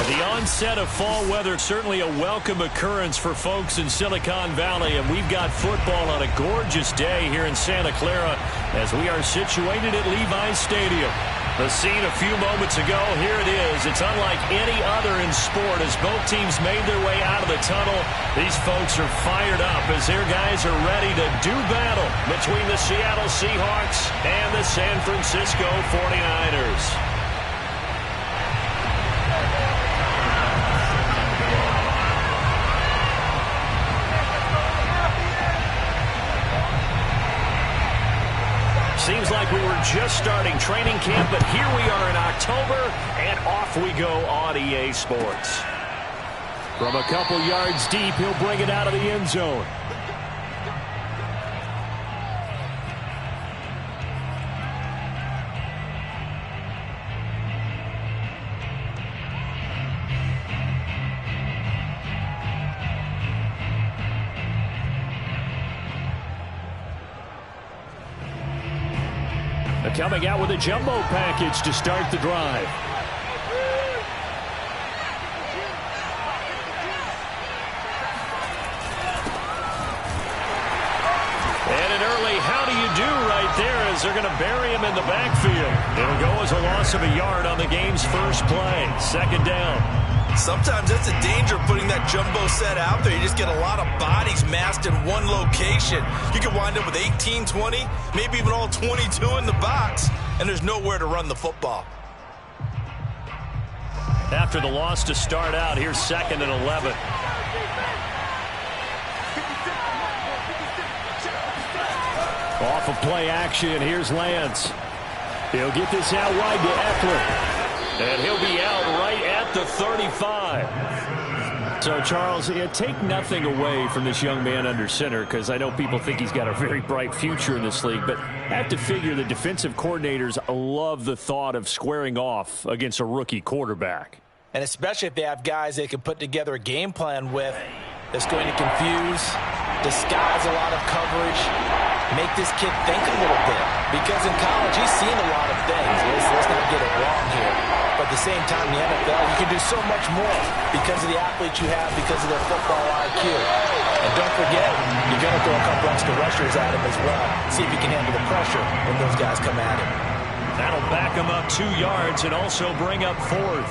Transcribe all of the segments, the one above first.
The onset of fall weather, certainly a welcome occurrence for folks in Silicon Valley, and we've got football on a gorgeous day here in Santa Clara as we are situated at Levi's Stadium. The scene a few moments ago, here it is. It's unlike any other in sport as both teams made their way out of the tunnel. These folks are fired up as their guys are ready to do battle between the Seattle Seahawks and the San Francisco 49ers. Seems like we were just starting training camp, but here we are in October, and off we go on EA Sports. From a couple yards deep, he'll bring it out of the end zone. Coming out with a jumbo package to start the drive. And an early how do you do right there as they're going to bury him in the backfield. It'll go as a loss of a yard on the game's first play. Second down. Sometimes that's a danger putting that jumbo set out there. You just get a lot of bodies massed in one location. You can wind up with 18, 20, maybe even all 22 in the box, and there's nowhere to run the football. After the loss to start out, here's 2nd and 11. Off of play action, here's Lance. He'll get this out wide to Eckler. And he'll be out right at the 35. So, Charles, take nothing away from this young man under center, because I know people think he's got a very bright future in this league, but I have to figure the defensive coordinators love the thought of squaring off against a rookie quarterback. And especially if they have guys they can put together a game plan with that's going to confuse, disguise a lot of coverage, make this kid think a little bit. Because in college, he's seen a lot of things. Let's not get it wrong here. But at the same time, in the NFL, you can do so much more because of the athletes you have, because of their football IQ. And don't forget, you're going to throw a couple extra rushers at him as well. See if he can handle the pressure when those guys come at him. That'll back him up 2 yards and also bring up 4th.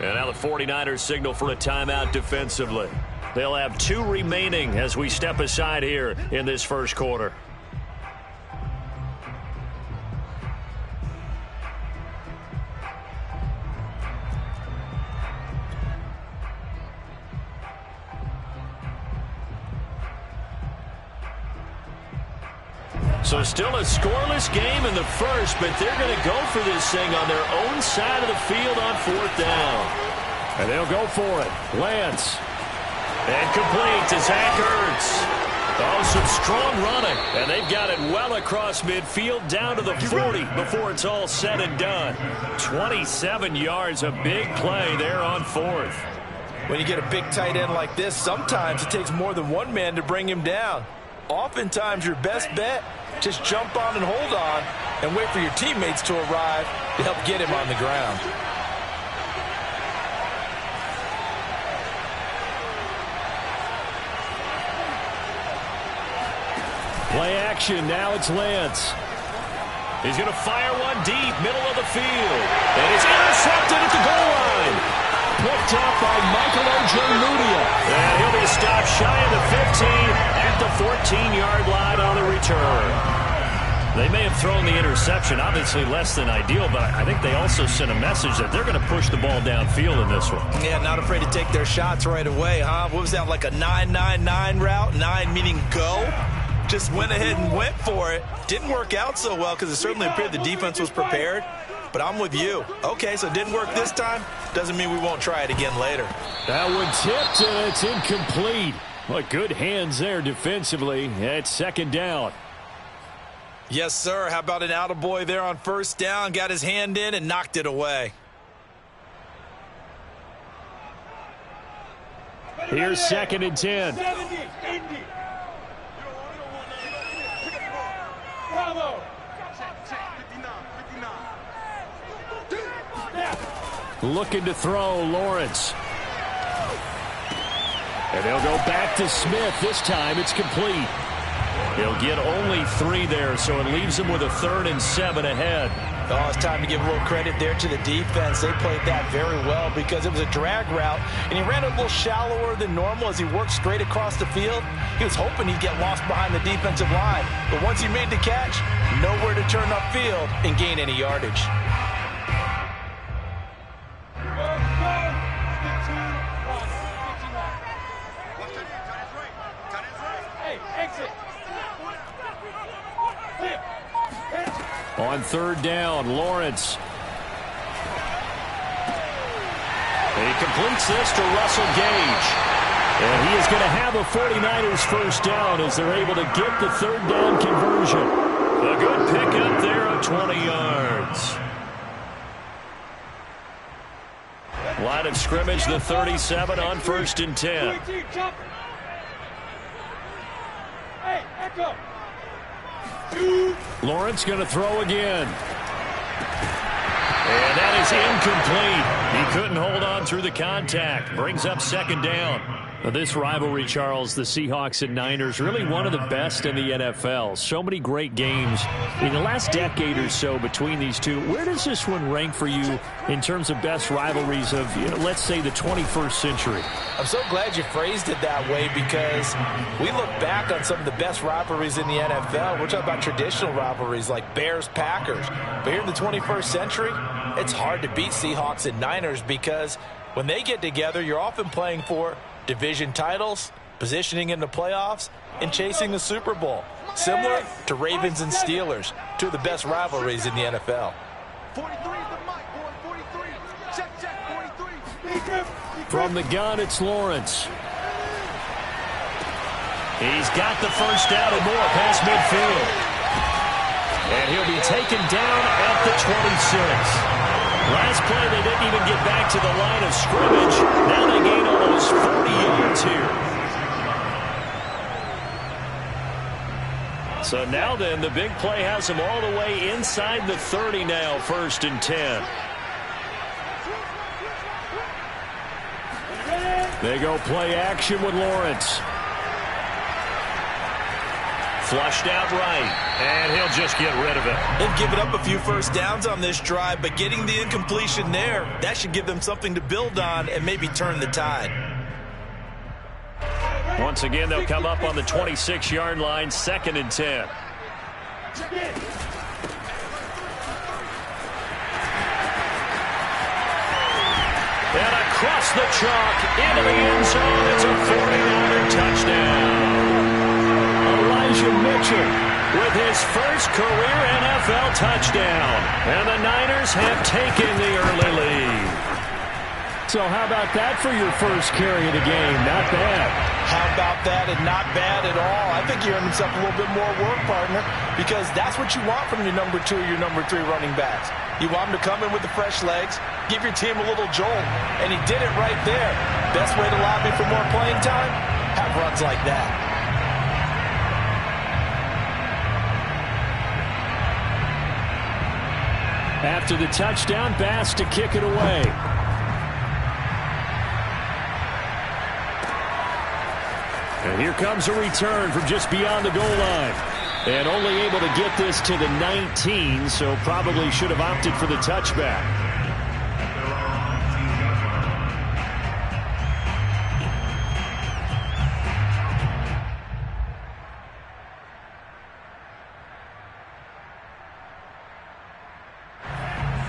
And now the 49ers signal for a timeout defensively. They'll have 2 remaining as we step aside here in this first quarter. So still a scoreless game in the first, but they're going to go for this thing on their own side of the field on 4th down. And they'll go for it. Lance. And complete to Zach Ertz. Oh, some strong running. And they've got it well across midfield down to the 40 before it's all said and done. 27 yards, a big play there on 4th. When you get a big tight end like this, sometimes it takes more than one man to bring him down. Oftentimes your best bet, just jump on and hold on and wait for your teammates to arrive to help get him on the ground. Play action, now it's Lance. He's going to fire one deep, middle of the field. And it's intercepted at the goal line. Picked up by Michael Ojemudia. And he'll be stopped shy of the 15 at the 14-yard line on the return. They may have thrown the interception, obviously less than ideal, but I think they also sent a message that they're going to push the ball downfield in this one. Yeah, not afraid to take their shots right away, huh? What was that, like a 9-9-9 route? 9 meaning go? Just went ahead and went for it. Didn't work out so well because it certainly appeared the defense was prepared. But I'm with you. Okay, so it didn't work this time. Doesn't mean we won't try it again later. That one tipped, and it's incomplete. Well, good hands there defensively. It's second down. Yes, sir. How about an attaboy there on first down? Got his hand in and knocked it away. Here's 2nd and 10. Looking to throw, Lawrence. And they'll go back to Smith. This time it's complete. He'll get only 3 there, so it leaves him with a 3rd and 7 ahead. Oh, it's time to give a little credit there to the defense. They played that very well because it was a drag route, and he ran a little shallower than normal as he worked straight across the field. He was hoping he'd get lost behind the defensive line, but once he made the catch, nowhere to turn upfield and gain any yardage. On 3rd down, Lawrence. And he completes this to Russell Gage. And he is going to have a 49ers first down as they're able to get the 3rd down conversion. A good pickup there of 20 yards. Line of scrimmage, the 37 on 1st and 10. Lawrence going to throw again. And that is incomplete. He couldn't hold on through the contact. Brings up 2nd down. This rivalry, Charles, the Seahawks and Niners, really one of the best in the NFL. So many great games in the last decade or so between these two. Where does this one rank for you in terms of best rivalries of, let's say, the 21st century? I'm so glad you phrased it that way because we look back on some of the best rivalries in the NFL. We're talking about traditional rivalries like Bears-Packers. But here in the 21st century, it's hard to beat Seahawks and Niners because when they get together, you're often playing for division titles, positioning in the playoffs, and chasing the Super Bowl. Similar to Ravens and Steelers, two of the best rivalries in the NFL. 43 is the mic, boy. 43. Check, 43. From the gun, it's Lawrence. He's got the first down and more past midfield. And he'll be taken down at the 26. Last play, they didn't even get back to the line of scrimmage. Now they gain almost 40 yards here. So now then, the big play has them all the way inside the 30 now, 1st and 10. They go play action with Lawrence. Flushed out right, and he'll just get rid of it. They've given up a few first downs on this drive, but getting the incompletion there, that should give them something to build on and maybe turn the tide. Once again, they'll come up on the 26-yard line, 2nd and 10. And across the chalk, into the end zone, it's a 49er touchdown. Mitchell with his first career NFL touchdown. And the Niners have taken the early lead. So how about that for your first carry of the game? Not bad. How about that, and not bad at all. I think you earned himself a little bit more work, partner, because that's what you want from your number 2 or your number 3 running backs. You want him to come in with the fresh legs, give your team a little jolt, and he did it right there. Best way to lobby for more playing time? Have runs like that. After the touchdown, Bass to kick it away. And here comes a return from just beyond the goal line. And only able to get this to the 19, so probably should have opted for the touchback.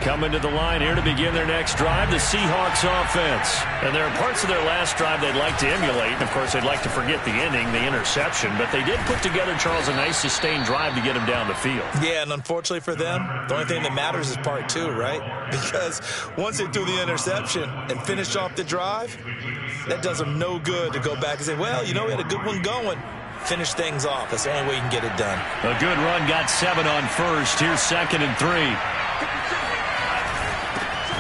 Coming to the line here to begin their next drive, the Seahawks offense. And there are parts of their last drive they'd like to emulate. And, of course, they'd like to forget the ending, the interception. But they did put together, Charles, a nice sustained drive to get them down the field. Yeah, and unfortunately for them, the only thing that matters is part 2, right? Because once they threw the interception and finished off the drive, that does them no good to go back and say, well, you know, we had a good one going. Finish things off. That's the only way you can get it done. A good run, got 7 on first. Here's 2nd and 3.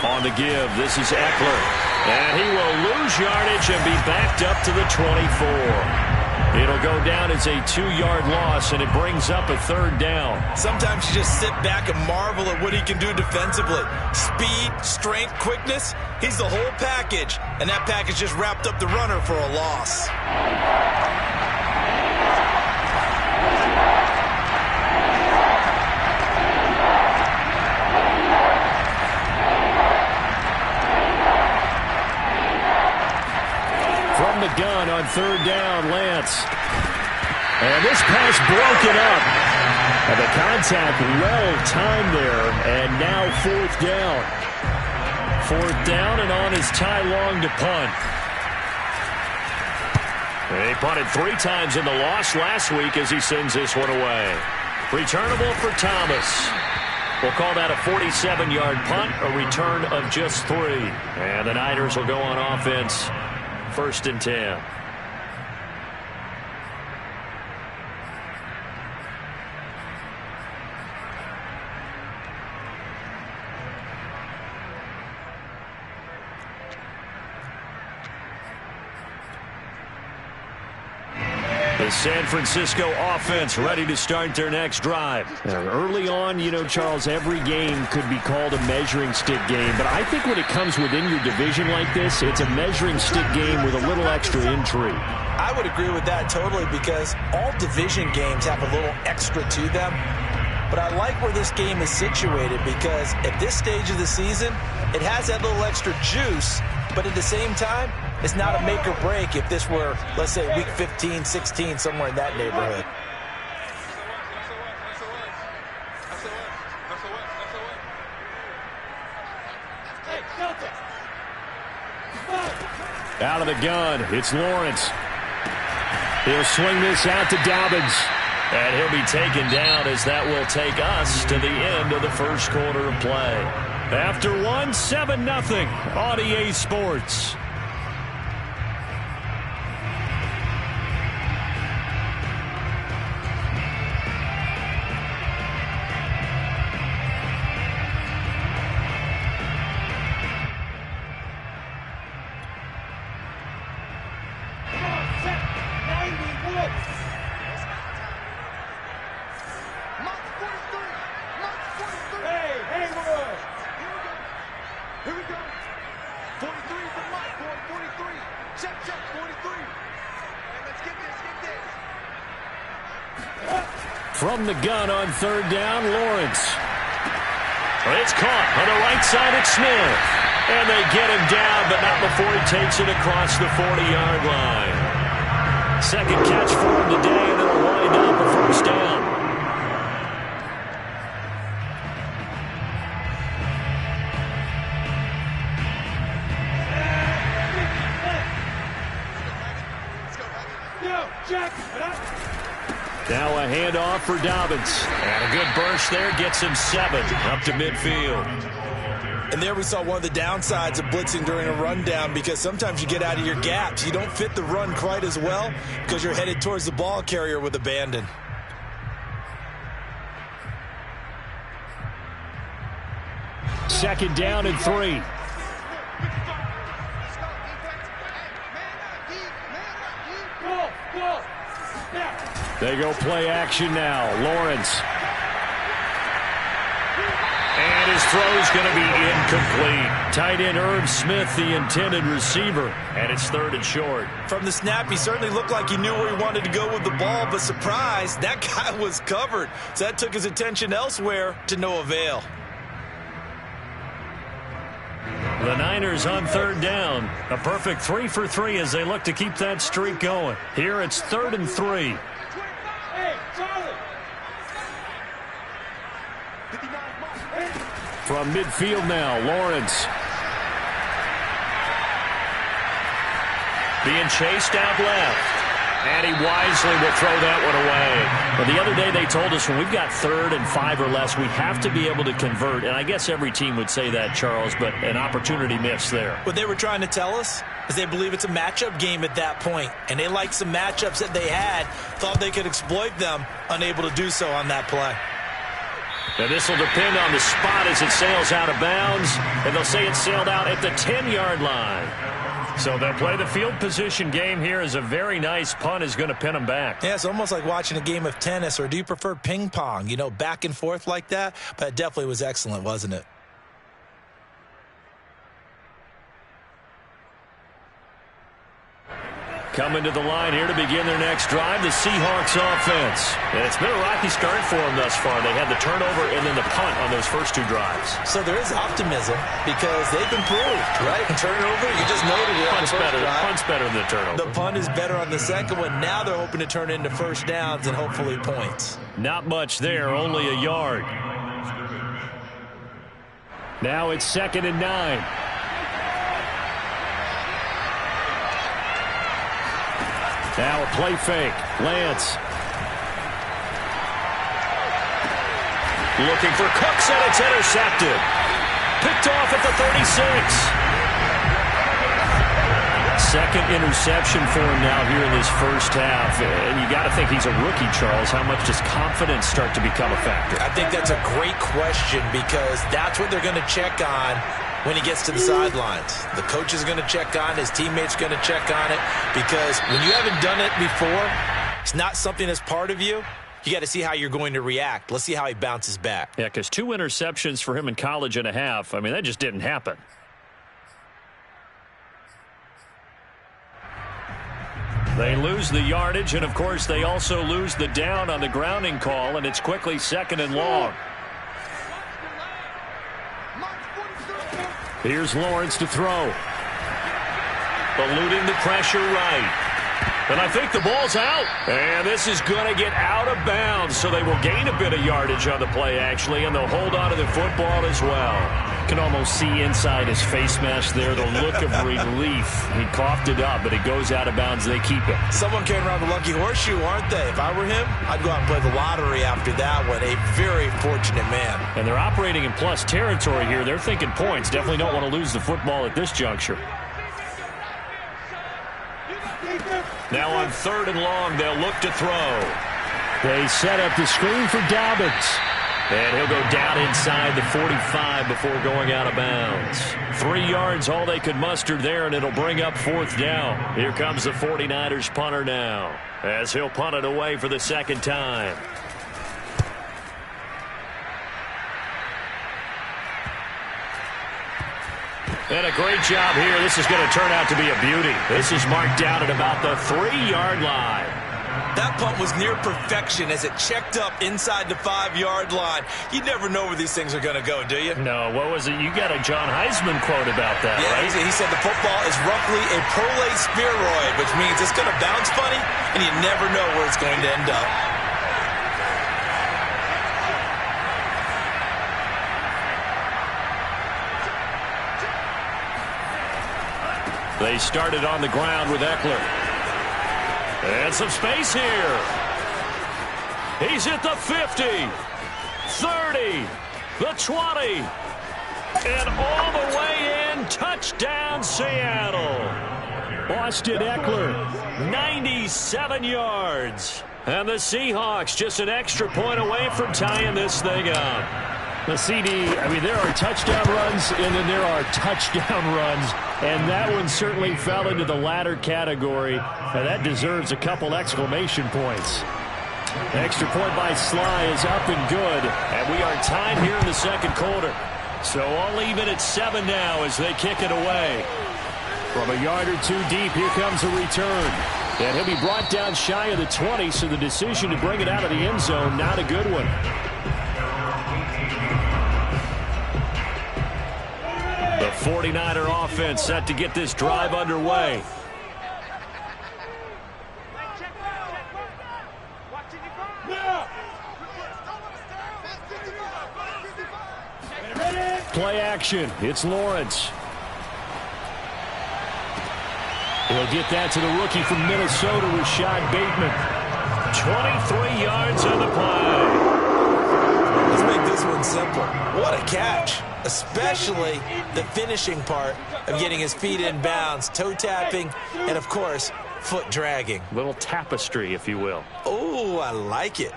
On the give, this is Eckler. And he will lose yardage and be backed up to the 24. It'll go down as a 2-yard loss, and it brings up a 3rd down. Sometimes you just sit back and marvel at what he can do defensively. Speed, strength, quickness, he's the whole package. And that package just wrapped up the runner for a loss. From the gun on 3rd down, Lance. And this pass broken up. And the contact well timed there. And now 4th down. 4th down, and on is Ty Long to punt. He punted 3 times in the loss last week as he sends this one away. Returnable for Thomas. We'll call that a 47-yard punt, a return of just 3. And the Niners will go on offense. 1st and 10. The San Francisco offense ready to start their next drive. Now, early on, you know, Charles, every game could be called a measuring stick game. But I think when it comes within your division like this, it's a measuring stick game with a little extra intrigue. I would agree with that totally, because all division games have a little extra to them. But I like where this game is situated, because at this stage of the season, it has that little extra juice. But at the same time, it's not a make or break if this were, let's say, week 15, 16, somewhere in that neighborhood. Out of the gun, it's Lawrence. He'll swing this out to Dobbins. And he'll be taken down as that will take us to the end of the first quarter of play. After 7-0 on EA Sports. From the gun on 3rd down, Lawrence. It's caught on the right side at Smith. And they get him down, but not before he takes it across the 40-yard line. 2nd catch for him today, and it'll wind up a 1st down. Now a handoff for Dobbins. And a good burst there gets him 7 up to midfield. And there we saw one of the downsides of blitzing during a rundown, because sometimes you get out of your gaps. You don't fit the run quite as well because you're headed towards the ball carrier with abandon. Second down and 3. They go play action now. Lawrence. And his throw's going to be incomplete. Tight end Irv Smith, the intended receiver. And it's 3rd and short. From the snap, he certainly looked like he knew where he wanted to go with the ball, but surprise, that guy was covered. So that took his attention elsewhere to no avail. The Niners on 3rd down. A perfect 3 for 3 as they look to keep that streak going. Here it's 3rd and 3. From midfield now, Lawrence. Being chased out left. And he wisely will throw that one away. Well, the other day they told us when we've got 3rd and 5 or less, we have to be able to convert. And I guess every team would say that, Charles, but an opportunity missed there. What they were trying to tell us is they believe it's a matchup game at that point. And they liked some matchups that they had, thought they could exploit them, unable to do so on that play. And this will depend on the spot as it sails out of bounds. And they'll say it sailed out at the 10-yard line. So they'll play the field position game here as a very nice punt is going to pin them back. Yeah, it's almost like watching a game of tennis, or do you prefer ping pong? You know, back and forth like that? But it definitely was excellent, wasn't it? Coming to the line here to begin their next drive, the Seahawks offense. And it's been a rocky start for them thus far. They had the turnover and then the punt on those first two drives. So there is optimism because they've improved, right? Turnover, you just noted it. Punt's better than the turnover. The punt is better on the second one. Now they're hoping to turn into first downs and hopefully points. Not much there, only a yard. Now it's 2nd and 9. Now a play fake. Lance. Looking for Cooks, and it's intercepted. Picked off at the 36. Second interception for him now here in this first half. And you got to think he's a rookie, Charles. How much does confidence start to become a factor? I think that's a great question because that's what they're going to check on when he gets to the sidelines. The coach is going to check on it. His teammates going to check on it because when you haven't done it before, it's not something that's part of you. You got to see how you're going to react. Let's see how he bounces back. Yeah, because 2 interceptions for him in college and a half. I mean, that just didn't happen. They lose the yardage, and, of course, they also lose the down on the grounding call, and it's quickly 2nd and long. Here's Lawrence to throw. Eluding the pressure right. And I think the ball's out. And this is going to get out of bounds, so they will gain a bit of yardage on the play, actually, and they'll hold on to the football as well. Can almost see inside his face mask there the look of relief. He coughed it up, but it goes out of bounds. They keep it. Someone came around the lucky horseshoe, aren't they? If I were him, I'd go out and play the lottery after that one. A very fortunate man. And they're operating in plus territory here. They're thinking points. Definitely don't want to lose the football at this juncture. Now on 3rd and long, they'll look to throw. They set up the screen for Dobbins. And he'll go down inside the 45 before going out of bounds. 3 yards, all they could muster there, and it'll bring up 4th down. Here comes the 49ers punter now, as he'll punt it away for the 2nd time. And a great job here. This is going to turn out to be a beauty. This is marked down at about the 3-yard line. That punt was near perfection as it checked up inside the 5-yard line. You never know where these things are going to go, do you? No, what was it? You got a John Heisman quote about that, yeah, right? He said the football is roughly a prolate spheroid, which means it's going to bounce funny, and you never know where it's going to end up. They started on the ground with Eckler. And some space here. He's at the 50, 30, the 20, and all the way in. Touchdown, Seattle. Austin Eckler, 97 yards. And the Seahawks just an extra point away from tying this thing up. The CD, I mean, there are touchdown runs, and then there are touchdown runs, and that one certainly fell into the latter category, and that deserves a couple exclamation points. Extra point by Sly is up and good, and we are tied here in the 2nd quarter. So all even at 7 now as they kick it away. From a yard or 2 deep, here comes a return. And he'll be brought down shy of the 20, so the decision to bring it out of the end zone, not a good one. The 49er offense set to get this drive underway. Play action. It's Lawrence. He'll get that to the rookie from Minnesota, Rashad Bateman. 23 yards on the play. Let's make this one simple. What a catch. Especially the finishing part of getting his feet in bounds, toe tapping, and, of course, foot dragging. Little tapestry, if you will. Oh, I like it.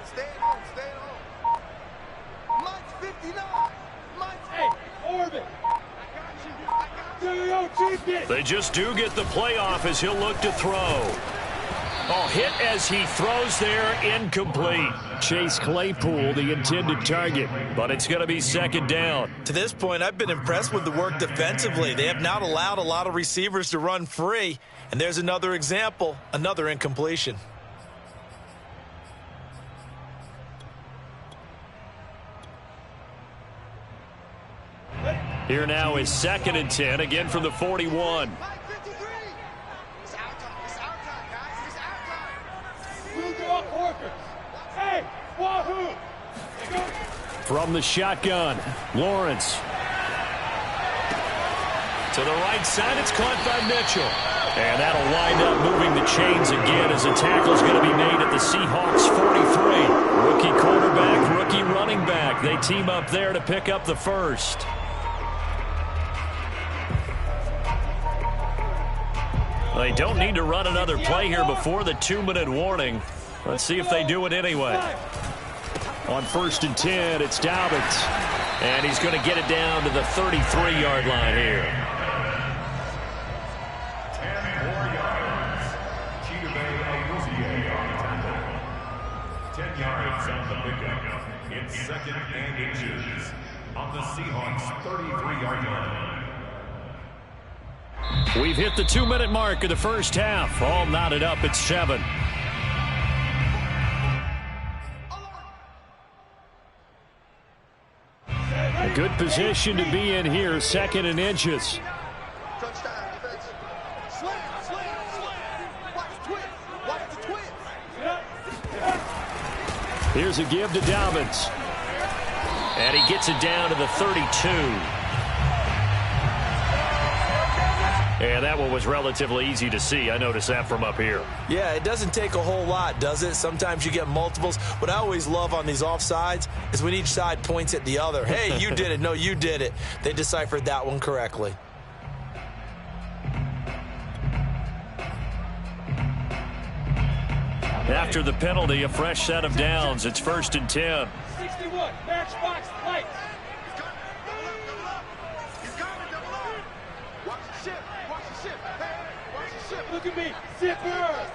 Stay at home. Stay at home. Mike's 59. Mike's... Hey, Orbit. They just do get the playoff as he'll look to throw. Oh, hit as he throws there, incomplete. Chase Claypool, the intended target, but it's going to be second down. To this point, I've been impressed with the work defensively. They have not allowed a lot of receivers to run free, and there's another example, another incompletion. Here now is 2nd and 10, again from the 41. From the shotgun, Lawrence. To the right side, it's caught by Mitchell. And that'll wind up moving the chains again as a tackle's going to be made at the Seahawks 43. Rookie quarterback, rookie running back. They team up there to pick up the first. They don't need to run another play here before the 2-minute warning. Let's see if they do it anyway. On 1st and 10, it's Dobbins. And he's going to get it down to the 33-yard line here. 10 more yards. 10 yards on the pickup. It's 2nd and inches on the Seahawks 33-yard line. We've hit the 2-minute mark of the first half. All knotted up at 7. A good position to be in here, 2nd and inches. Touchdown, defense. Slam, slam, slam. Watch the twist. Watch the twist. Here's a give to Dobbins. And he gets it down to the 32. And that one was relatively easy to see. I noticed that from up here. Yeah, it doesn't take a whole lot, does it? Sometimes you get multiples. What I always love on these offsides is when each side points at the other. Hey, you did it. No, you did it. They deciphered that one correctly. After the penalty, a fresh set of downs. It's 1st and 10. 61, matchbox, lights. Look at me, zipper!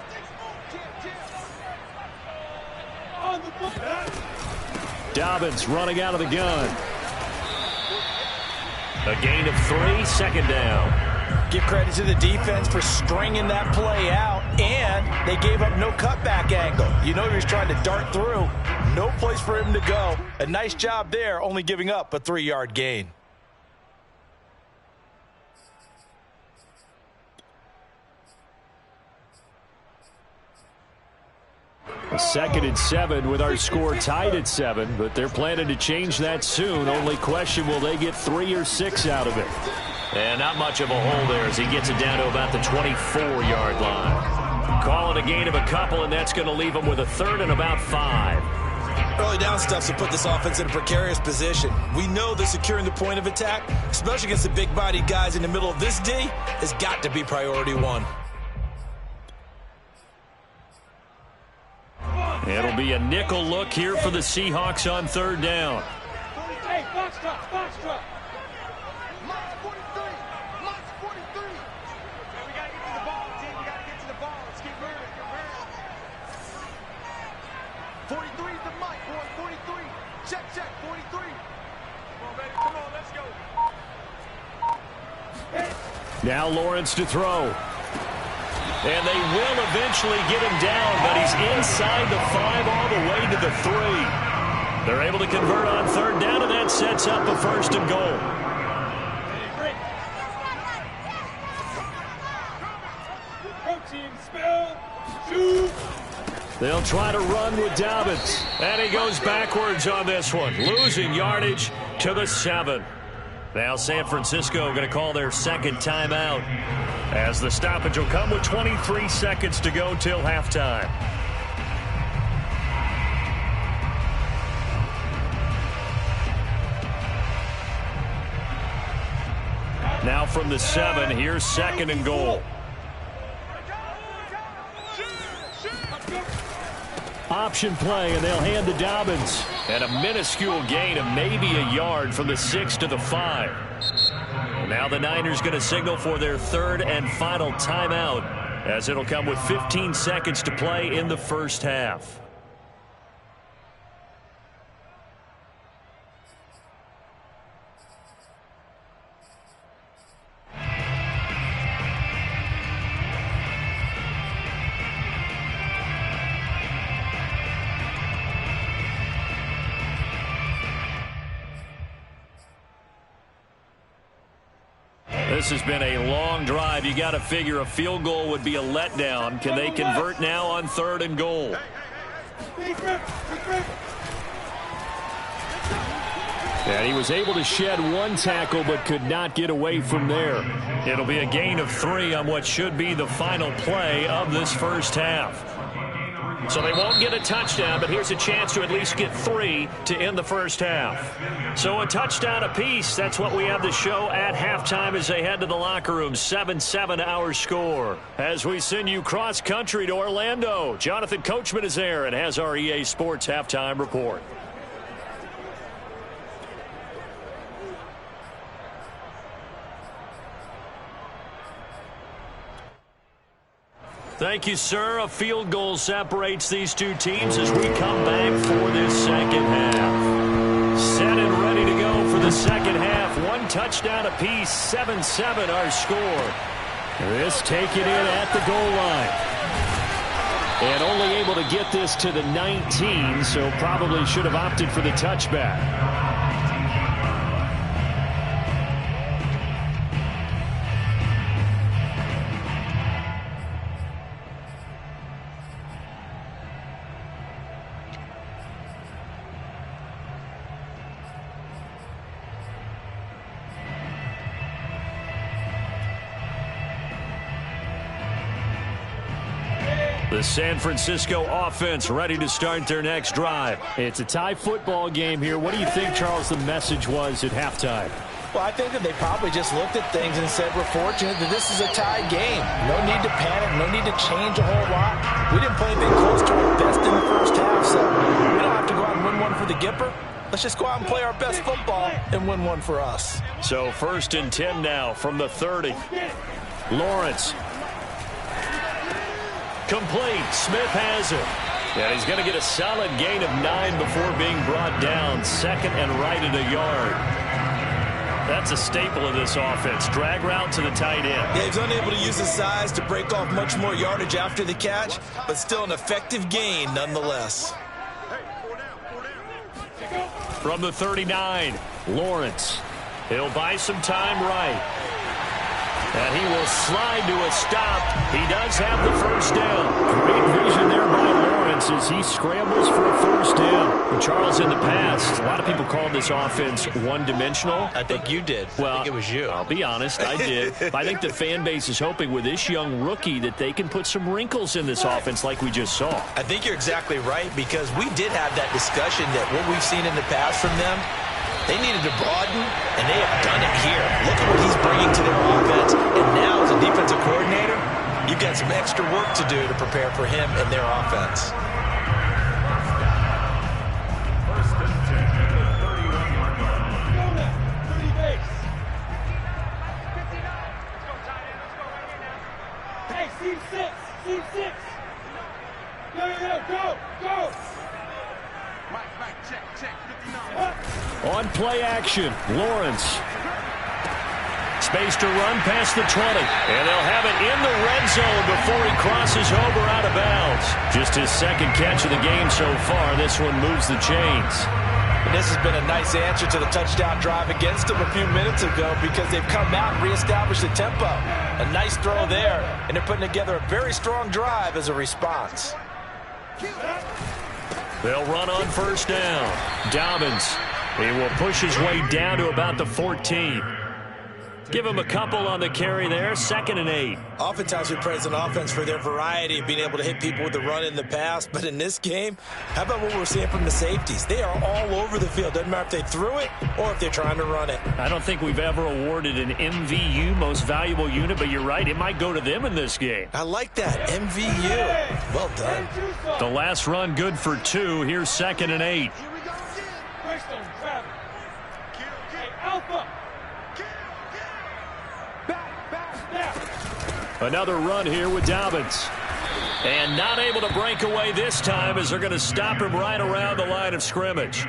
On the book. Dobbins running out of the gun. A gain of 3, 2nd down. Give credit to the defense for stringing that play out, and they gave up no cutback angle. You know he was trying to dart through. No place for him to go. A nice job there, only giving up a 3-yard gain. A 2nd and 7 with our score tied at 7, but they're planning to change that soon. Only question, will they get 3 or 6 out of it? And not much of a hole there as he gets it down to about the 24-yard line. Call it a gain of a couple, and that's going to leave them with a 3rd and about 5. Early down stuffs will put this offense in a precarious position. We know that securing the point of attack, especially against the big-bodied guys in the middle of this D, has got to be priority 1. It'll be a nickel look here for the Seahawks on 3rd down. Hey, box drop, box drop. Mike's 43. Mike's 43. Hey, we got to get to the ball, team. We got to get to the ball. Let's keep moving. Keep moving. 43 is the Mike, boy. 43. Check, check. 43. Come on, baby. Come on. Let's go. Now Lawrence to throw. And they will eventually get him down, but he's inside the 5 all the way to the 3. They're able to convert on 3rd down, and that sets up a 1st and goal. They'll try to run with Dobbins. And he goes backwards on this one, losing yardage to the 7. Now San Francisco going to call their 2nd timeout, as the stoppage will come with 23 seconds to go till halftime. Now from the 7, here's 2nd and goal. Option play, and they'll hand to Dobbins. And a minuscule gain of maybe a yard from the 6 to the 5. Now the Niners going to signal for their third and final timeout, as it'll come with 15 seconds to play in the first half. This has been a long drive. You got to figure a field goal would be a letdown. Can they convert now on 3rd and goal? And he was able to shed one tackle but could not get away from there. It'll be a gain of 3 on what should be the final play of this first half. So they won't get a touchdown, but here's a chance to at least get 3 to end the first half. So a touchdown apiece. That's what we have to show at halftime as they head to the locker room. 7-7 our score. As we send you cross country to Orlando, Jonathan Coachman is there and has our EA Sports halftime report. Thank you, sir. A field goal separates these two teams as we come back for this second half. Set and ready to go for the second half. One touchdown apiece, 7-7 our score. This taken in at the goal line. And only able to get this to the 19, so probably should have opted for the touchback. The San Francisco offense ready to start their next drive. It's a tie football game here. What do you think, Charles, the message was at halftime? Well, I think that they probably just looked at things and said, we're fortunate that this is a tie game. No need to panic. No need to change a whole lot. We didn't play anything close to our best in the first half, so we don't have to go out and win one for the Gipper. Let's just go out and play our best football and win one for us. So 1st and 10 now from the 30. Lawrence. Complete. Smith has it. And he's going to get a solid gain of 9 before being brought down. 2nd and right at a yard. That's a staple of this offense. Drag route to the tight end. Yeah, he's unable to use his size to break off much more yardage after the catch, but still an effective gain nonetheless. From the 39, Lawrence. He'll buy some time right. And he will slide to a stop. He does have the first down. Great vision there by Lawrence as he scrambles for a first down. And Charles, in the past, a lot of people called this offense one-dimensional. I think you did. Well, I think it was you. I'll be honest, I did. But I think the fan base is hoping with this young rookie that they can put some wrinkles in this offense like we just saw. I think you're exactly right, because we did have that discussion that what we've seen in the past from them, they needed to broaden, and they have done it here. Look at what he's bringing to their offense. And now, as a defensive coordinator, you've got some extra work to do to prepare for him and their offense. First and 10 at the 31-yard line. Hey, C6. Go. Mike, check, 59. On play action, Lawrence. Space to run past the 20. And they'll have it in the red zone before he crosses over out of bounds. Just his 2nd catch of the game so far. This one moves the chains. And this has been a nice answer to the touchdown drive against them a few minutes ago, because they've come out and reestablished the tempo. A nice throw there, and they're putting together a very strong drive as a response. They'll run on first down. Dobbins. He will push his way down to about the 14. Give him a couple on the carry there. 2nd and 8. Oftentimes we praise an offense for their variety of being able to hit people with the run in the pass. But in this game, how about what we're seeing from the safeties? They are all over the field. Doesn't matter if they threw it or if they're trying to run it. I don't think we've ever awarded an MVU, most valuable unit, but you're right. It might go to them in this game. I like that. MVU. Well done. The last run good for 2. Here's 2nd and 8. Another run here with Dobbins. And not able to break away this time as they're going to stop him right around the line of scrimmage.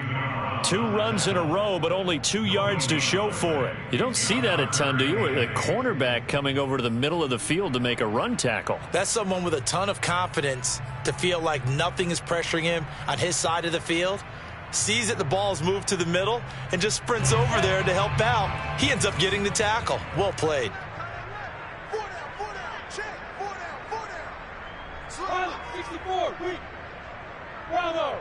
2 runs in a row, but only 2 yards to show for it. You don't see that a ton, do you? A cornerback coming over to the middle of the field to make a run tackle. That's someone with a ton of confidence to feel like nothing is pressuring him on his side of the field. Sees that the ball's moved to the middle and just sprints over there to help out. He ends up getting the tackle. Well played. 64, weak. Bravo.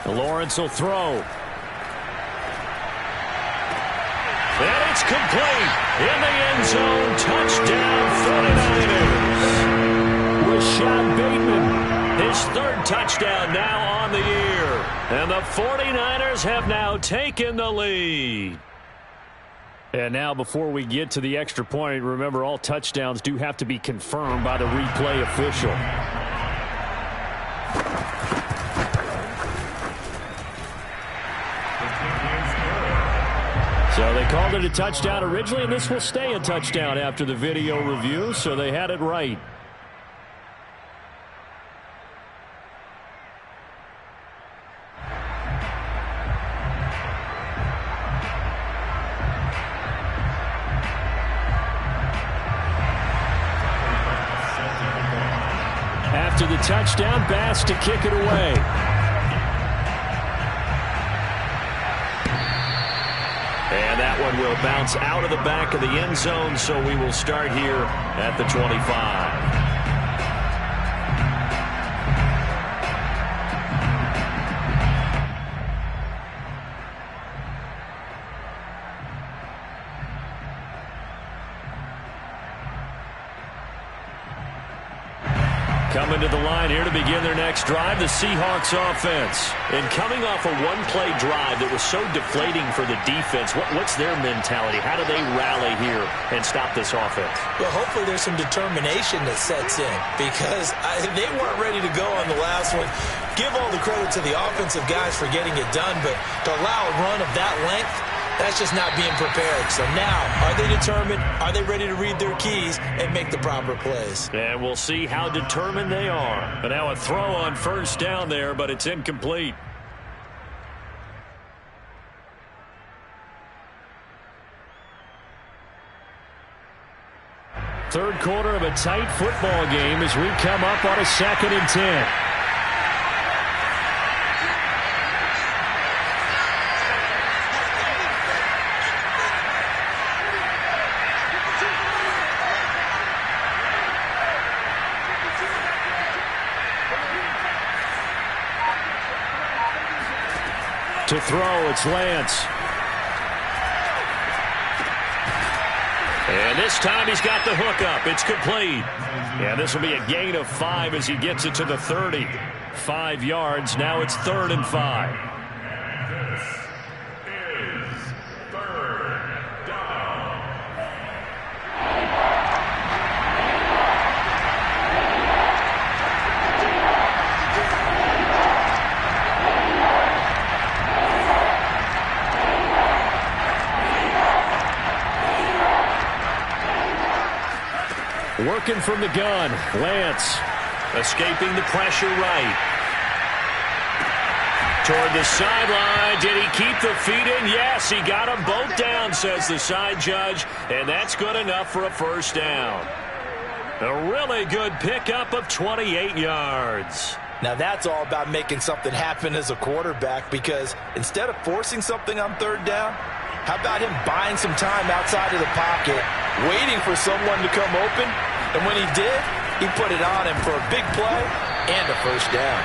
Lawrence will throw. And it's complete. In the end zone. Touchdown 49ers. Rashad Bateman. His 3rd touchdown now on the year. And the 49ers have now taken the lead. And now before we get to the extra point, remember all touchdowns do have to be confirmed by the replay official. So they called it a touchdown originally, and this will stay a touchdown after the video review, so they had it right. After the touchdown, Bass to kick it away. And that one will bounce out of the back of the end zone, so we will start here at the 25. Coming to the line here to begin their next drive, the Seahawks offense. And coming off a one-play drive that was so deflating for the defense, what's their mentality? How do they rally here and stop this offense? Well, hopefully there's some determination that sets in because they weren't ready to go on the last one. Give all the credit to the offensive guys for getting it done, but to allow a run of that length, that's just not being prepared. So now, are they determined? Are they ready to read their keys and make the proper plays? And we'll see how determined they are. But now a throw on 1st down there, but it's incomplete. Third quarter of a tight football game as we come up on a 2nd and 10. To throw, it's Lance. And this time he's got the hook up. It's complete. And this will be a gain of 5 as he gets it to the 30. 5 yards. Now it's 3rd and 5. Working from the gun, Lance escaping the pressure right. Toward the sideline, did he keep the feet in? Yes, he got them both down, says the side judge, and that's good enough for a 1st down. A really good pickup of 28 yards. Now that's all about making something happen as a quarterback because instead of forcing something on 3rd down, how about him buying some time outside of the pocket, waiting for someone to come open, and when he did, he put it on him for a big play and a 1st down.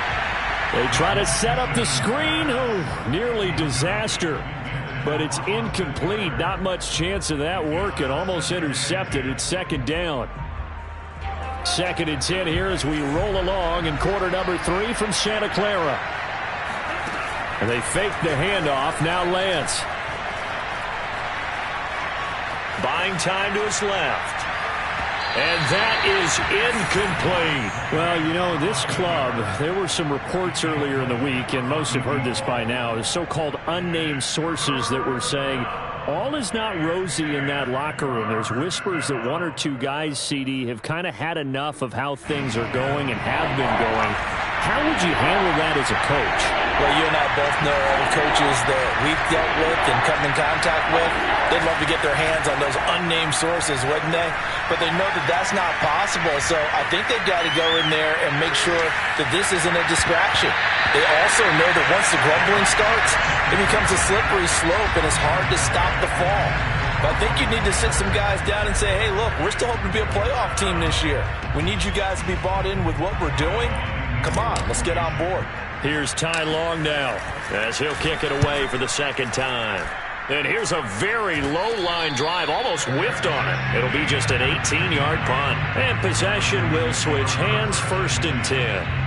They try to set up the screen. Oh, nearly disaster. but it's incomplete. Not much chance of that working. Almost intercepted. It's second down. 2nd and 10 here as we roll along in quarter number 3 from Santa Clara. And they fake the handoff. Now Lance. Buying time to his left. And that is incomplete. Well, you know, this club, there were some reports earlier in the week, and most have heard this by now, is so-called unnamed sources that were saying all is not rosy in that locker room. There's whispers that 1 or 2 guys, CD, have kind of had enough of how things are going and have been going. How would you handle that as a coach? Well, you and I both know all the coaches that we've dealt with and come in contact with. They'd love to get their hands on those unnamed sources, wouldn't they? But they know that that's not possible. So I think they've got to go in there and make sure that this isn't a distraction. They also know that once the grumbling starts, it becomes a slippery slope and it's hard to stop the fall. But I think you need to sit some guys down and say, hey, look, we're still hoping to be a playoff team this year. We need you guys to be bought in with what we're doing. Come on, let's get on board. Here's Ty Long now as he'll kick it away for the 2nd time. And here's a very low-line drive, almost whiffed on it. It'll be just an 18-yard punt. And possession will switch hands, 1st and 10.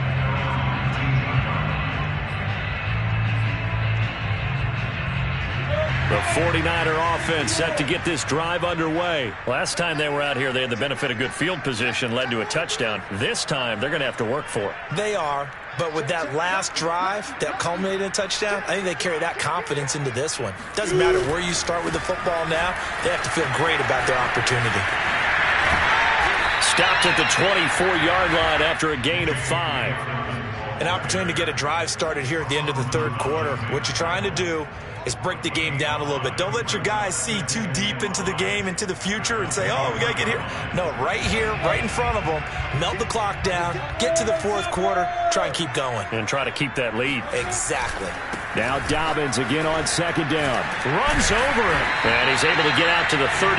The 49er offense set to get this drive underway. Last time they were out here, they had the benefit of good field position, led to a touchdown. This time, they're going to have to work for it. They are, but with that last drive that culminated in a touchdown, I think they carry that confidence into this one. Doesn't matter where you start with the football now, they have to feel great about their opportunity. Stopped at the 24-yard line after a gain of 5. An opportunity to get a drive started here at the end of the 3rd quarter. What you're trying to do is break the game down a little bit. Don't let your guys see too deep into the game, into the future, and say, oh, we got to get here. No, right here, right in front of them, melt the clock down, get to the 4th quarter, try and keep going. And try to keep that lead. Exactly. Now Dobbins again on 2nd down. Runs over it. And he's able to get out to the 32,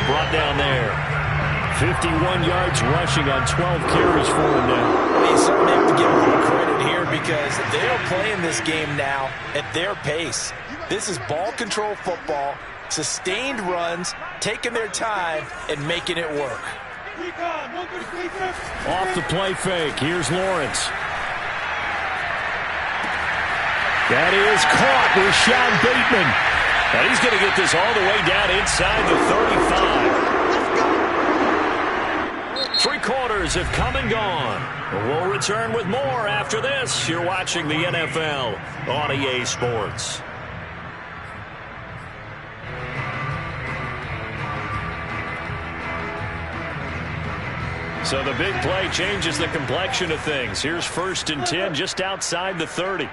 brought down there. 51 yards rushing on 12 carries for him now. Well, you certainly have to give them a little credit here because they're playing this game now at their pace. This is ball control football, sustained runs, taking their time, and making it work. Off the play fake, here's Lawrence. That is caught with Sean Bateman. And he's going to get this all the way down inside the 35. 3 quarters have come and gone. We'll return with more after this. You're watching the NFL on EA Sports. So the big play changes the complexion of things. Here's 1st and 10 just outside the 30.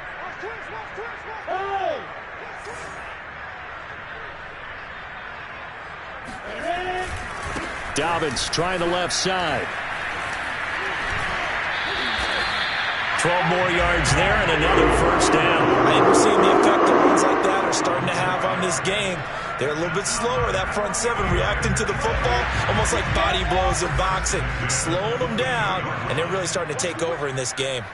Dobbins trying the left side. 12 more yards there and another 1st down. I think we're seeing the effect that runs like that are starting to have on this game. They're a little bit slower, that front 7 reacting to the football, almost like body blows in boxing, slowing them down, and they're really starting to take over in this game.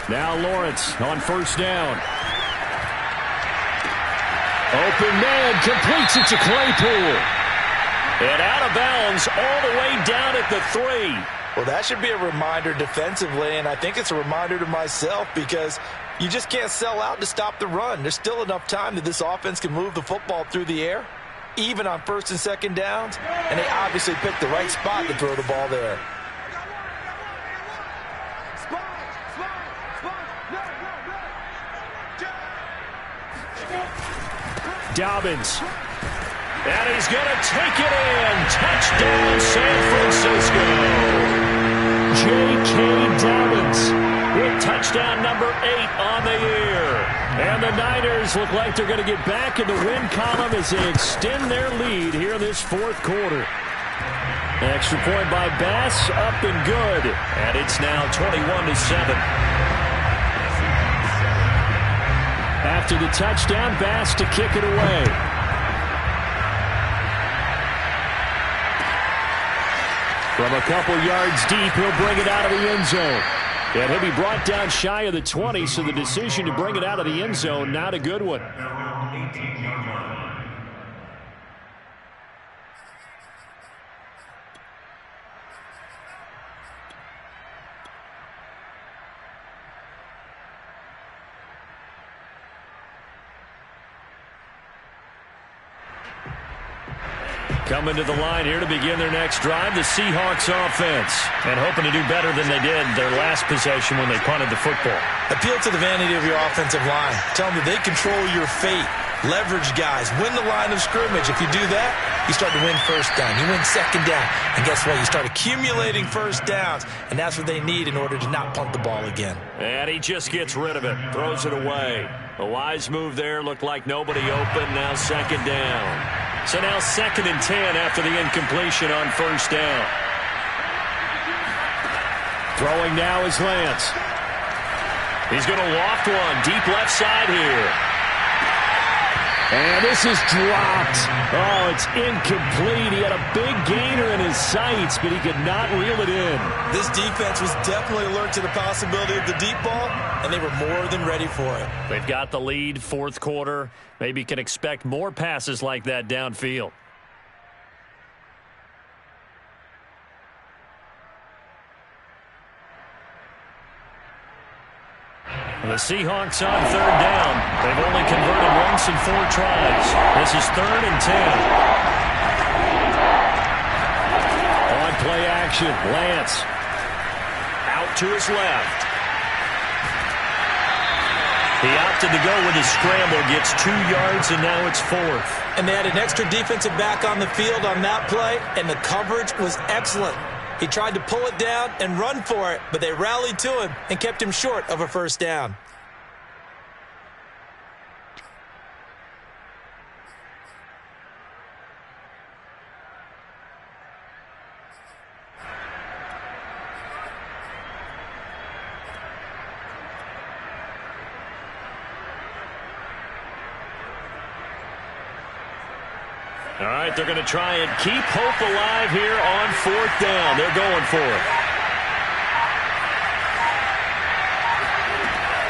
Now Lawrence on 1st down. Open man, completes it to Claypool. And out of bounds all the way down at the 3. Well, that should be a reminder defensively, and I think it's a reminder to myself because you just can't sell out to stop the run. There's still enough time that this offense can move the football through the air, even on 1st and 2nd downs, and they obviously picked the right spot to throw the ball there. Dobbins. And he's going to take it in. Touchdown, San Francisco. J.K. Dobbins with touchdown number 8 on the year. And the Niners look like they're going to get back in the win column as they extend their lead here in this 4th quarter. Extra point by Bass, up and good. And it's now 21-7. After the touchdown, Bass to kick it away. From a couple yards deep, he'll bring it out of the end zone. And he'll be brought down shy of the 20, so the decision to bring it out of the end zone, not a good one. Coming to the line here to begin their next drive, the Seahawks offense. And hoping to do better than they did their last possession when they punted the football. Appeal to the vanity of your offensive line. Tell them that they control your fate. Leverage guys. Win the line of scrimmage. If you do that, you start to win first down. You win second down. And guess what? You start accumulating first downs. And that's what they need in order to not punt the ball again. And he just gets rid of it. Throws it away. A wise move there. Looked like nobody open. Now second down. So now 2nd and 10 after the incompletion on first down. Throwing now is Lance. He's going to loft one deep left side here. And this is dropped. Oh, it's incomplete. He had a big gainer in his sights, but he could not reel it in. This defense was definitely alert to the possibility of the deep ball, and they were more than ready for it. They've got the lead, 4th quarter. Maybe can expect more passes like that downfield. The Seahawks on 3rd down. They've only converted once in 4 tries. This is 3rd and 10. On play action, Lance. Out to his left. He opted to go with his scramble, gets 2 yards, and now it's 4th. And they had an extra defensive back on the field on that play, and the coverage was excellent. He tried to pull it down and run for it, but they rallied to him and kept him short of a first down. All right, they're going to try and keep hope alive here on 4th down. They're going for it.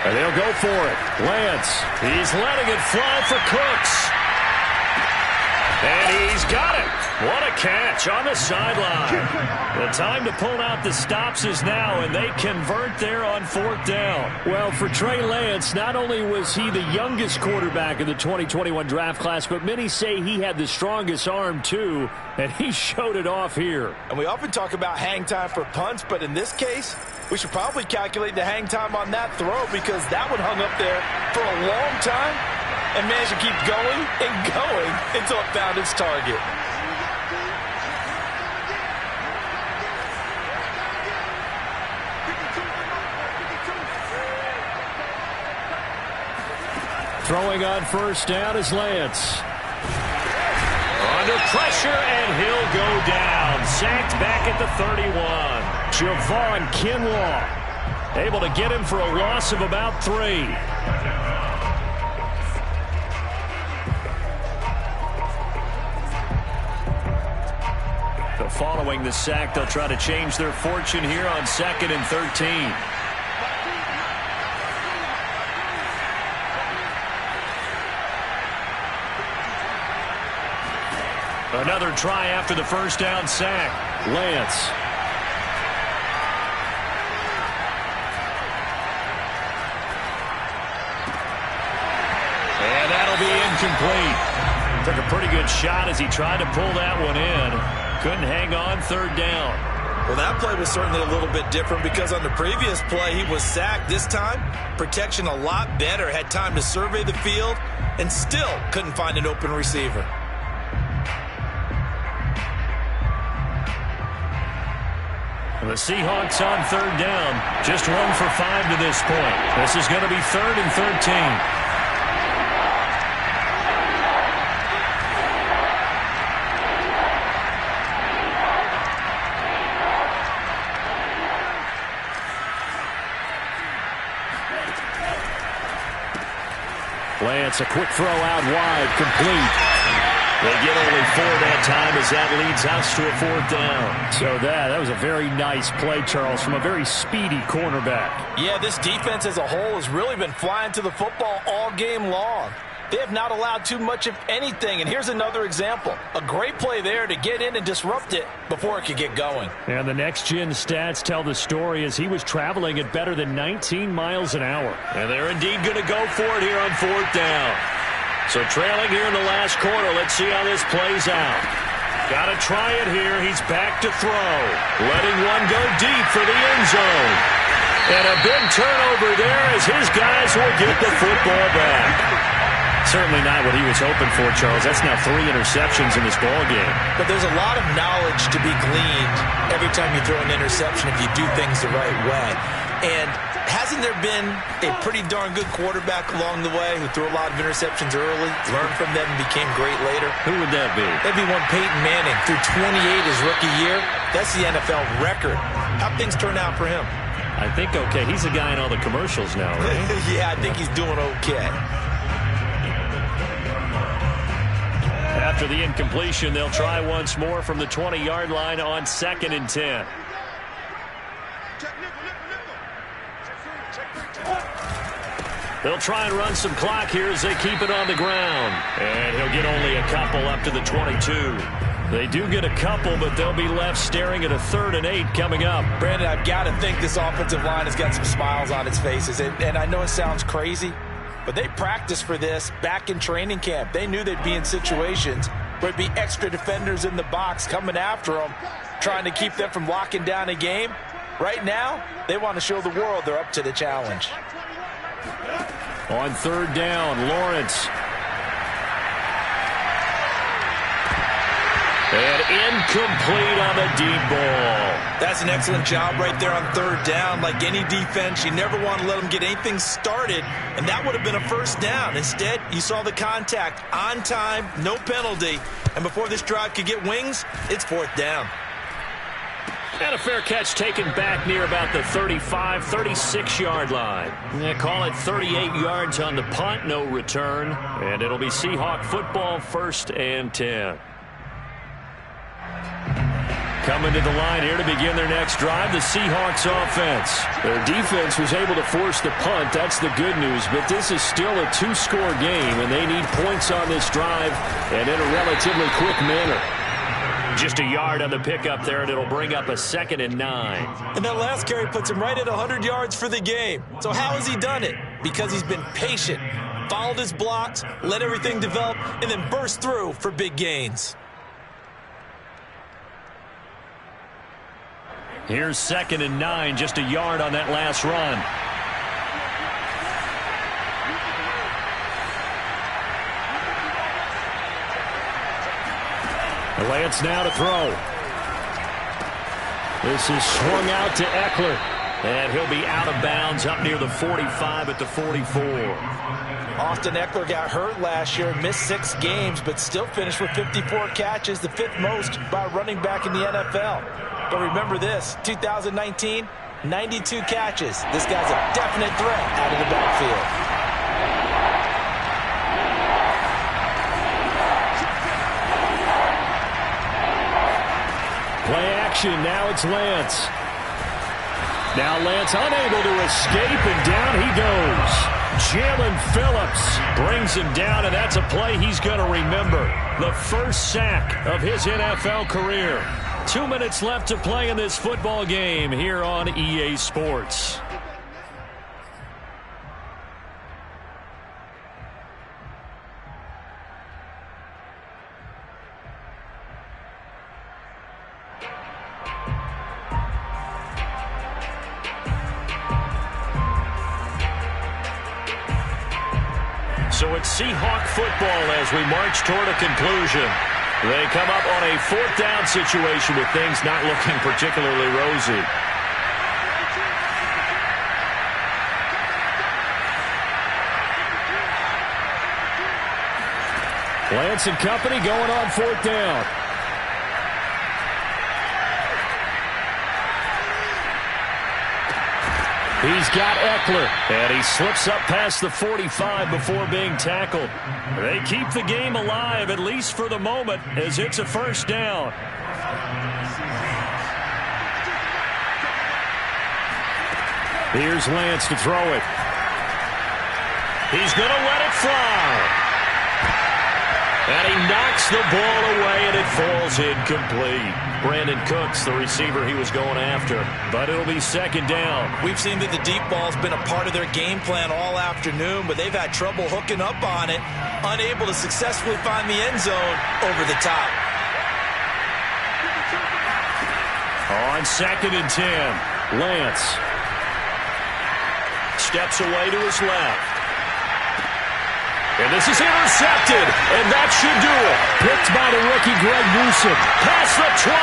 And they'll go for it. Lance, he's letting it fly for Cooks. And he's got it. What a catch on the sideline. The time to pull out the stops is now, and they convert there on 4th down. Well, for Trey Lance, not only was he the youngest quarterback in the 2021 draft class, but many say he had the strongest arm, too, and he showed it off here. And we often talk about hang time for punts, but in this case, we should probably calculate the hang time on that throw because that one hung up there for a long time and managed to keep going and going until it found its target. Throwing on first down is Lance. Under pressure, and he'll go down. Sacked back at the 31. Javon Kinlaw able to get him for a loss of about 3. So following the sack, they'll try to change their fortune here on 2nd and 13. Another try after the first down sack. Lance. And that'll be incomplete. Took a pretty good shot as he tried to pull that one in. Couldn't hang on 3rd down. Well, that play was certainly a little bit different because on the previous play, he was sacked. This time, protection a lot better. Had time to survey the field and still couldn't find an open receiver. The Seahawks on 3rd down. Just 1 for 5 to this point. This is going to be 3rd and 13. Lance, a quick throw out wide, complete. They get only 4 that time as that leads us to a 4th down. So that was a very nice play, Charles, from a very speedy cornerback. Yeah, this defense as a whole has really been flying to the football all game long. They have not allowed too much of anything, and here's another example. A great play there to get in and disrupt it before it could get going. And the next-gen stats tell the story as he was traveling at better than 19 miles an hour. And they're indeed going to go for it here on 4th down. So trailing here in the last quarter. Let's see how this plays out. Got to try it here. He's back to throw. Letting one go deep for the end zone. And a big turnover there as his guys will get the football back. Certainly not what he was hoping for, Charles. That's now 3 interceptions in this ball game. But there's a lot of knowledge to be gleaned every time you throw an interception if you do things the right way. And hasn't there been a pretty darn good quarterback along the way who threw a lot of interceptions early, learned from them, and became great later? Who would that be? That'd be one Peyton Manning. Threw 28 his rookie year. That's the NFL record. How'd things turn out for him? I think okay. He's the guy in all the commercials now, right? Yeah, I think he's doing okay. After the incompletion, they'll try once more from the 20-yard line on 2nd and 10. They'll try and run some clock here as they keep it on the ground. And he'll get only a couple up to the 22. They do get a couple, but they'll be left staring at a 3rd and 8 coming up. Brandon, I've got to think this offensive line has got some smiles on its faces. And I know it sounds crazy, but they practiced for this back in training camp. They knew they'd be in situations where there'd be extra defenders in the box coming after them, trying to keep them from locking down a game. Right now, they want to show the world they're up to the challenge. On 3rd down, Lawrence. And incomplete on the deep ball. That's an excellent job right there on 3rd down. Like any defense, you never want to let them get anything started, and that would have been a 1st down. Instead, you saw the contact on time, no penalty, and before this drive could get wings, it's 4th down. And a fair catch taken back near about the 35, 36-yard line. Yeah, call it 38 yards on the punt, no return. And it'll be Seahawk football, 1st and 10. Coming to the line here to begin their next drive, the Seahawks offense. Their defense was able to force the punt. That's the good news. But this is still a 2-score game, and they need points on this drive and in a relatively quick manner. Just a yard on the pickup there, and it'll bring up a 2nd and 9. And that last carry puts him right at 100 yards for the game. So how has he done it? Because he's been patient, followed his blocks, let everything develop, and then burst through for big gains. Here's 2nd and 9, just a yard on that last run. Lance now to throw. This is swung out to Eckler. And he'll be out of bounds up near the 45 at the 44. Austin Eckler got hurt last year, missed 6 games, but still finished with 54 catches, the 5th most by a running back in the NFL. But remember this, 2019, 92 catches. This guy's a definite threat out of the backfield. Play action, now it's Lance. Now Lance unable to escape, and down he goes. Jalen Phillips brings him down, and that's a play he's going to remember. The first sack of his NFL career. 2 minutes left to play in this football game here on EA Sports. So it's Seahawk football as we march toward a conclusion. They come up on a 4th down situation with things not looking particularly rosy. Lance and company going on 4th down. He's got Eckler, and he slips up past the 45 before being tackled. They keep the game alive, at least for the moment, as it's a first down. Here's Lance to throw it. He's going to let it fly. And he knocks the ball away, and it falls incomplete. Brandon Cooks, the receiver he was going after. But it'll be second down. We've seen that the deep ball's been a part of their game plan all afternoon, but they've had trouble hooking up on it, unable to successfully find the end zone over the top. On second and 10, Lance steps away to his left. And this is intercepted, and that should do it. Picked by the rookie Greg Newsome. Past the 20.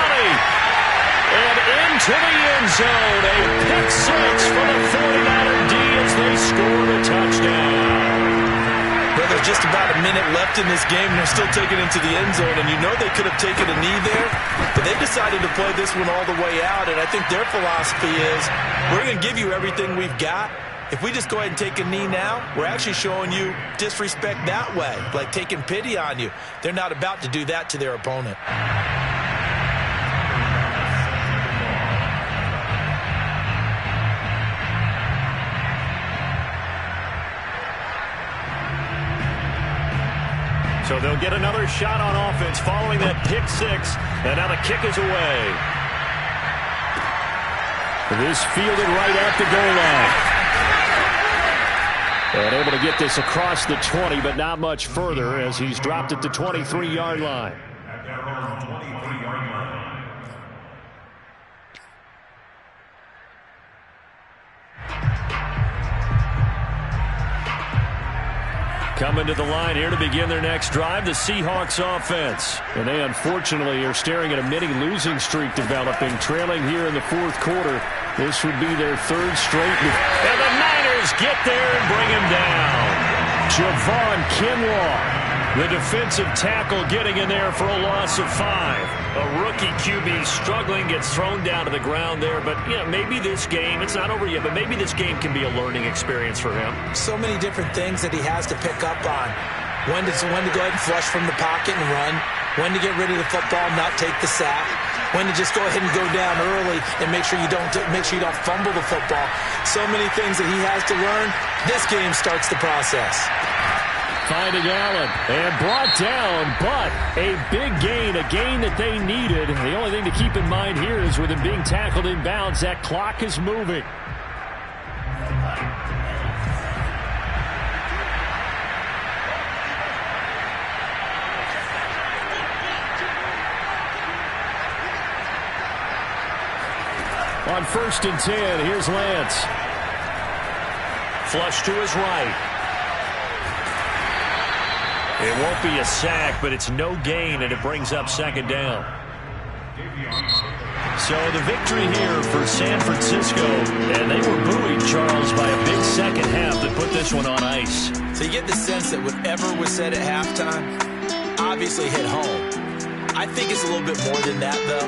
And into the end zone. A pick six for the 49er D as they score the touchdown. Well, there's just about a minute left in this game, and they're still taking it into the end zone. And you know they could have taken a knee there, but they decided to play this one all the way out. And I think their philosophy is, we're going to give you everything we've got. If we just go ahead and take a knee now, we're actually showing you disrespect that way, like taking pity on you. They're not about to do that to their opponent. So they'll get another shot on offense following that pick six, and now the kick is away. This fielded right at the goal line. And able to get this across the 20, but not much further as he's dropped at the 23-yard line. At their own 23-yard line. Coming to the line here to begin their next drive, the Seahawks offense. And they unfortunately are staring at a mini losing streak developing, trailing here in the fourth quarter. This would be their third straight. And the Niners get there and bring him down. Javon Kinlaw, the defensive tackle, getting in there for a loss of 5. A rookie QB struggling, gets thrown down to the ground there. But, you know, maybe this game, it's not over yet, but maybe this game can be a learning experience for him. So many different things that he has to pick up on. When to go ahead and flush from the pocket and run. When to get rid of the football, not take the sack. When to just go ahead and go down early and make sure you don't fumble the football. So many things that he has to learn. This game starts the process. Finding Allen and brought down, but a big gain, a gain that they needed. The only thing to keep in mind here is with him being tackled inbounds, that clock is moving. On first and 10, here's Lance. Flush to his right. It won't be a sack, but it's no gain, and it brings up second down. So the victory here for San Francisco, and they were buoyed, Charles, by a big second half that put this one on ice. So you get the sense that whatever was said at halftime obviously hit home. I think it's a little bit more than that, though.